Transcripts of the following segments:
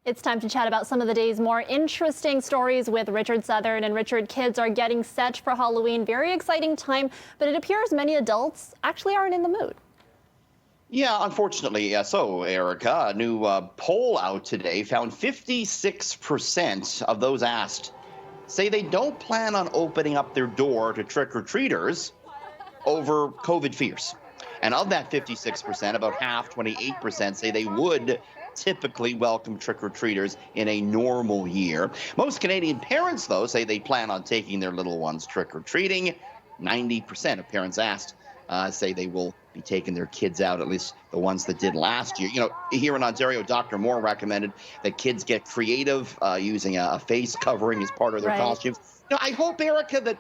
It's time to chat about some of the day's more interesting stories with Richard Southern. And Richard, kids are getting set for Halloween. Very exciting time, but it appears many adults actually aren't in the mood. Yeah, unfortunately, so, Erica. A new poll out today found 56% of those asked say they don't plan on opening up their door to trick-or-treaters over COVID fears. And of that 56%, about half, 28%, say they would typically welcome trick-or-treaters in a normal year. Most Canadian parents, though, say they plan on taking their little ones trick-or-treating. 90% of parents asked say they will be taking their kids out, at least the ones that did last year. You know, here in Ontario, Dr. Moore recommended that kids get creative using a face covering as part of their costumes. You know, I hope, Erica, that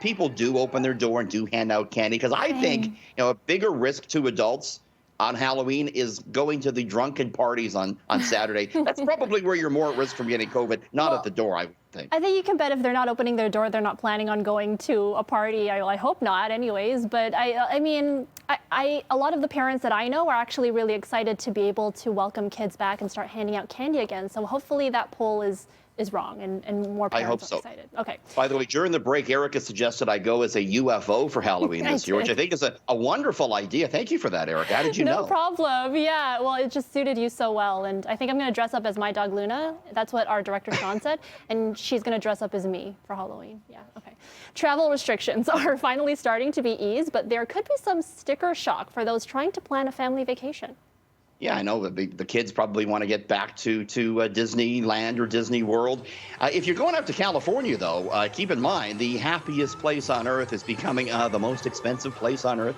people do open their door and do hand out candy, because I think, you know, a bigger risk to adults on Halloween is going to the drunken parties on Saturday. That's probably where you're more at risk from getting COVID, not at the door, I would think. I think you can bet if they're not opening their door, they're not planning on going to a party. I hope not anyways, but I mean, a lot of the parents that I know are actually really excited to be able to welcome kids back and start handing out candy again. So hopefully that poll is wrong and more parents are excited. Okay. By the way, during the break, Erica suggested I go as a UFO for Halloween this year, which I think is a wonderful idea. Thank you for that, Erica. How did you know? No problem. Yeah, well, it just suited you so well. And I think I'm going to dress up as my dog, Luna. That's what our director, Sean, said. And she's going to dress up as me for Halloween. Yeah, okay. Travel restrictions are finally starting to be eased, but there could be some sticker shock for those trying to plan a family vacation. Yeah, I know the kids probably want to get back to Disneyland or Disney World. If you're going out to California, though, keep in mind the happiest place on earth is becoming the most expensive place on earth.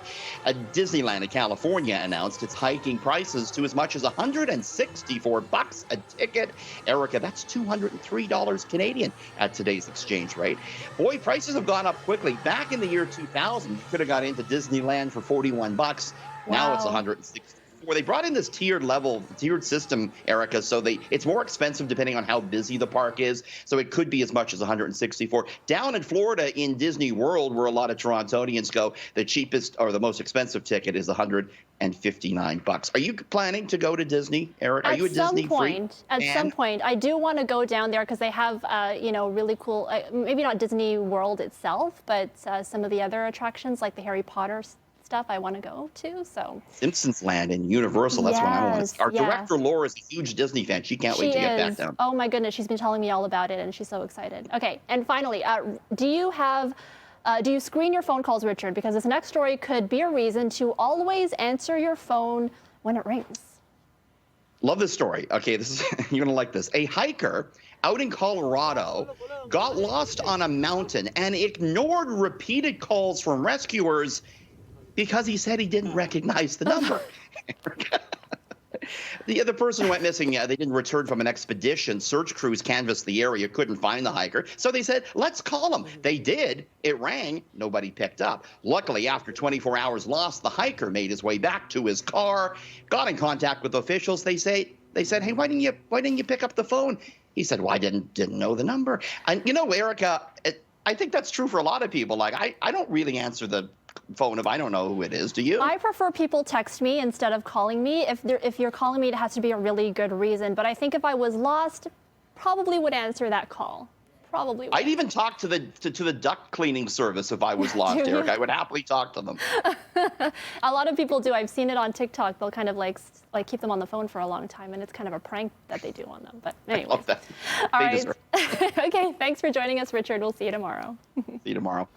Disneyland in California announced it's hiking prices to as much as $164 a ticket. Erica, that's $203 Canadian at today's exchange rate. Boy, prices have gone up quickly. Back in the year 2000, you could have got into Disneyland for $41. Wow. Now it's $160. Where they brought in this tiered system, Erica, so it's more expensive depending on how busy the park is. So it could be as much as $164. Down in Florida, in Disney World, where a lot of Torontonians go, the cheapest or the most expensive ticket is $159. Are you planning to go to Disney, Erica? Are you a Disney freak? At some point, I do want to go down there because they have, you know, really cool. Maybe not Disney World itself, but some of the other attractions like the Harry Potter stuff I want to go to. So Simpsons Land and Universal, that's what I want. Our director Laura is a huge Disney fan. She can't wait to get back down. Oh my goodness, she's been telling me all about it and she's so excited. Okay, and finally, do you screen your phone calls, Richard? Because this next story could be a reason to always answer your phone when it rings. Love this story. Okay, you're gonna like this. A hiker out in Colorado got lost on a mountain and ignored repeated calls from rescuers because he said he didn't recognize the number. The other person went missing. They didn't return from an expedition. Search crews canvassed the area, couldn't find the hiker. So they said, let's call him. They did. It rang. Nobody picked up. Luckily, after 24 hours lost, the hiker made his way back to his car, got in contact with officials. They said, hey, why didn't you pick up the phone? He said, well, I didn't know the number. And you know, Erica, I think that's true for a lot of people. Like, I don't really answer the phone if I don't know who it is. Do you? I prefer people text me instead of calling me. If you're calling me, it has to be a really good reason. But I think if I was lost, probably would answer that call. Probably would. I'd even talk to the duct cleaning service if I was lost, Eric. I would happily talk to them. A lot of people do. I've seen it on TikTok. They'll kind of like keep them on the phone for a long time, and it's kind of a prank that they do on them. But anyway. I love that. All right. Okay, thanks for joining us, Richard. We'll see you tomorrow. See you tomorrow.